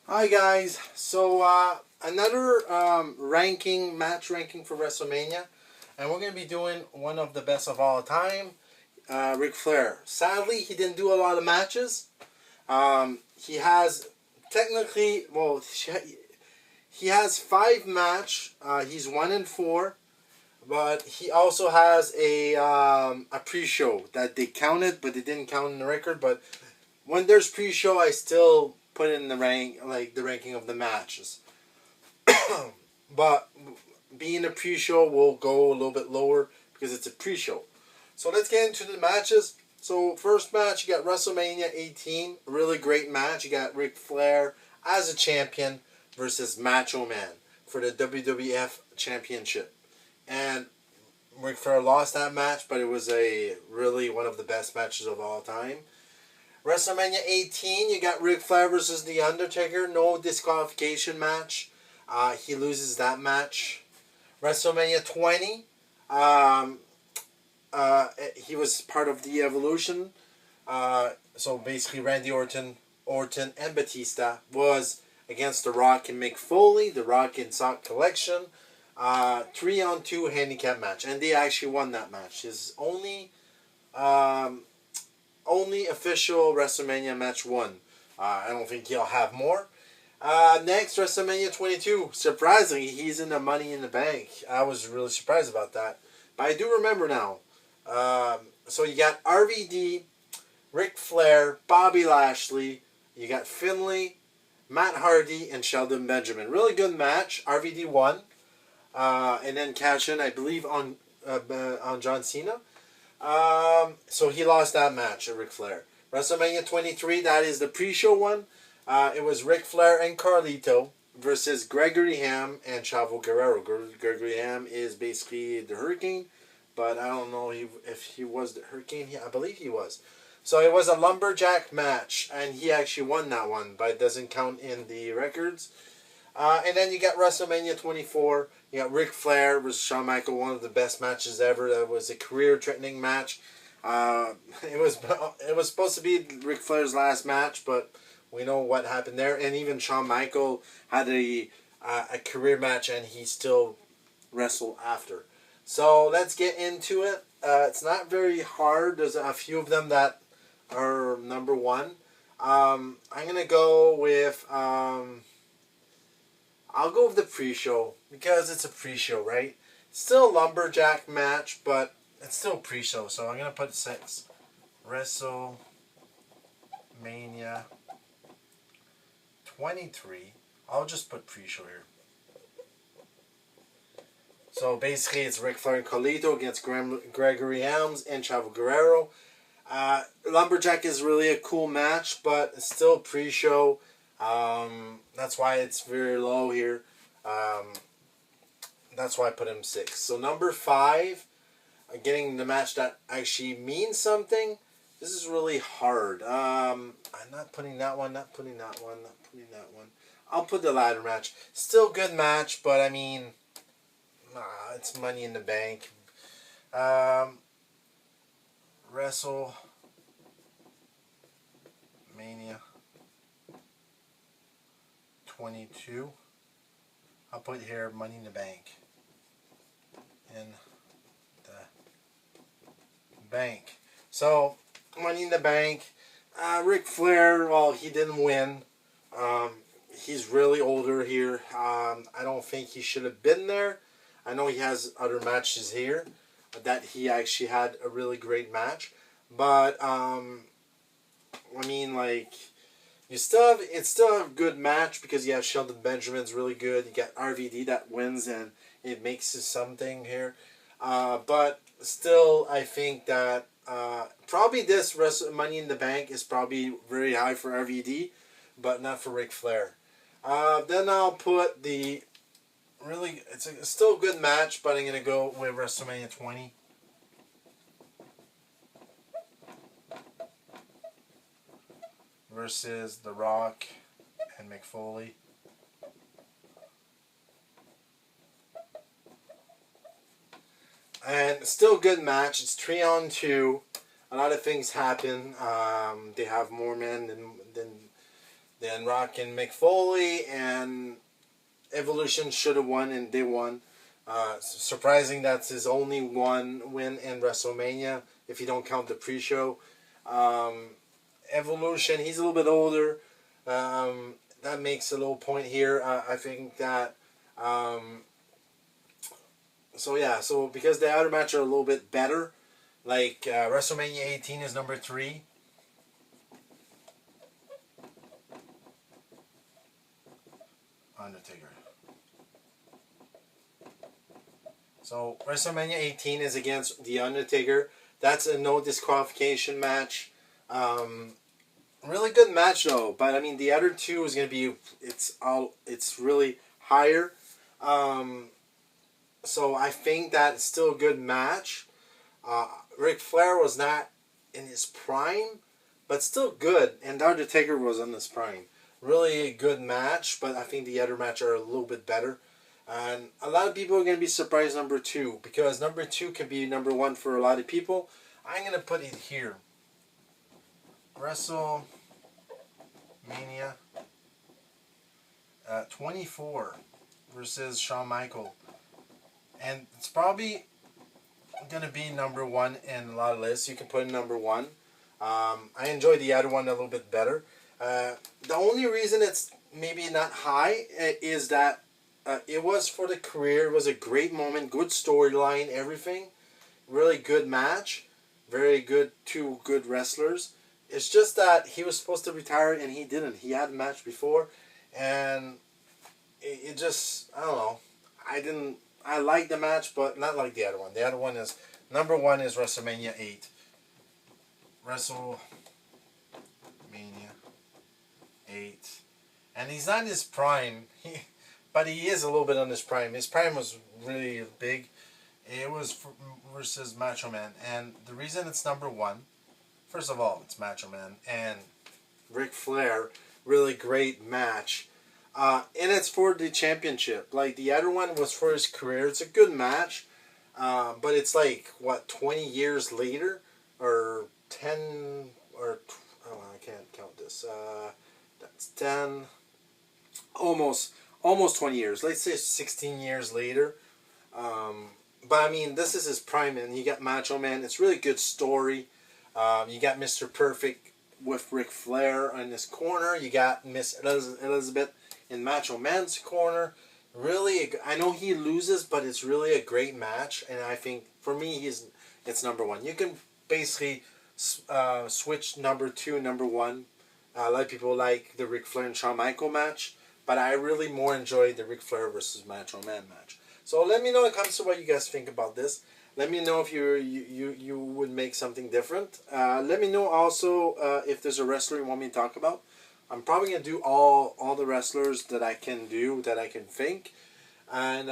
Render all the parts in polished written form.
Hi guys. So another match ranking for WrestleMania, and we're gonna be doing one of the best of all time, Ric Flair. Sadly, he didn't do a lot of matches. He has technically, he has 5 match. He's 1-4, but he also has a pre-show that they counted, but they didn't count in the record. But when there's pre-show, I still put in the ranking of the matches. But being a pre-show, will go a little bit lower because it's a pre-show. So let's get into the matches. So first match, you got WrestleMania 18, really great match. You got Ric Flair as a champion versus Macho Man for the WWF Championship, and Ric Flair lost that match, but it was a really one of the best matches of all time. WrestleMania 18, you got Ric Flair versus The Undertaker. No disqualification match. He loses that match. WrestleMania 20, um, he was part of the Evolution. So basically, Randy Orton, and Batista was against The Rock and Mick Foley. The Rock and Sock Collection. 3-on-2 handicap match, and they actually won that match. His only official WrestleMania match won. I don't think he'll have more. Next, WrestleMania 22. Surprisingly, he's in the Money in the Bank. I was really surprised about that. But I do remember now. So you got RVD, Ric Flair, Bobby Lashley. You got Finlay, Matt Hardy, and Shelton Benjamin. Really good match. RVD won. And then cash in, I believe, on John Cena. So he lost that match at Ric Flair. WrestleMania 23, that is the pre-show one. It was Ric Flair and Carlito versus Gregory Ham and Chavo Guerrero. Gregory Ham is basically the Hurricane, but I don't know if he was the Hurricane. I believe he was. So it was a lumberjack match, and he actually won that one, but it doesn't count in the records. And then you got WrestleMania 24. You got Ric Flair versus Shawn Michaels, one of the best matches ever. That was a career-threatening match. It was supposed to be Ric Flair's last match, but we know what happened there. And even Shawn Michaels had a career match, and he still wrestled after. So let's get into it. It's not very hard. There's a few of them that are number one. I'm gonna go with. I'll go with the pre-show because it's a pre-show, right? Still a lumberjack match, but it's still pre-show, so I'm gonna put 6. WrestleMania 23. I'll just put pre-show here. So basically, it's Ric Flair and Carlito against Gregory Helms and Chavo Guerrero. Lumberjack is really a cool match, but it's still pre-show. That's why it's very low here. That's why I put him 6. So number 5, getting the match that actually means something. This is really hard. I'm not putting that one. Not putting that one. Not putting that one. I'll put the ladder match. Still good match, but I mean, it's Money in the Bank. WrestleMania 22. I'll put here Money in the Bank. In the bank. So, Money in the Bank. Ric Flair, well, he didn't win. He's really older here. I don't think he should have been there. I know he has other matches here that he actually had a really great match. But, I mean, like, it's still a good match because you have Shelton Benjamin's really good. You got RVD that wins and it makes it something here. But still, I think that probably this Money in the Bank is probably very high for RVD, but not for Ric Flair. Then I'll put the it's still a good match, but I'm going to go with WrestleMania 20. Versus The Rock and Mick Foley. And still a good match. It's 3-on-2. A lot of things happen. They have more men than Then Rock and Mick Foley, and Evolution should have won, and they won. Surprising that's his only one win in WrestleMania, if you don't count the pre-show. Evolution, he's a little bit older. That makes a little point here. I think that... so because the other matches are a little bit better, like WrestleMania 18 is number 3. Undertaker. So WrestleMania 18 is against The Undertaker. That's a no disqualification match. Really good match though, but I mean the other two is gonna be it's really higher. So I think that it's still a good match. Ric Flair was not in his prime, but still good, and The Undertaker was in his prime. Really a good match, but I think the other match are a little bit better. And a lot of people are going to be surprised number 2, because number 2 can be number 1 for a lot of people. I'm going to put it here. WrestleMania 24 versus Shawn Michaels. And it's probably going to be number 1 in a lot of lists. You can put it number 1. I enjoy the other one a little bit better. The only reason it's maybe not high is that it was for the career. It was a great moment, good storyline, everything. Really good match. Very good, 2 good wrestlers. It's just that he was supposed to retire and he didn't. He had a match before, and it just, I don't know. I like the match, but not like the other one. The other one is, number 1 is WrestleMania 8. WrestleMania 8. And he's not in his prime, but he is a little bit on his prime. His prime was really big. It was versus Macho Man. And the reason it's number 1, first of all, it's Macho Man and Ric Flair. Really great match. And it's for the championship. Like the other one was for his career. It's a good match. But it's like, what, 20 years later? Or 10, or, oh, I can't count this. That's 10, almost 20 years. Let's say 16 years later. But I mean, this is his prime, and you got Macho Man. It's really good story. You got Mr. Perfect with Ric Flair in his corner. You got Miss Elizabeth in Macho Man's corner. Really, I know he loses, but it's really a great match, and I think for me, it's number 1. You can basically switch number 2, number 1. A lot of people like the Ric Flair and Shawn Michaels match, but I really more enjoy the Ric Flair versus Macho Man match. So let me know in the comments what you guys think about this. Let me know if you would make something different. Let me know also if there's a wrestler you want me to talk about. I'm probably going to do all the wrestlers that I can do, that I can think. And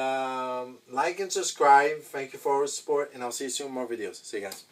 like and subscribe. Thank you for your support, and I'll see you soon in more videos. See you guys.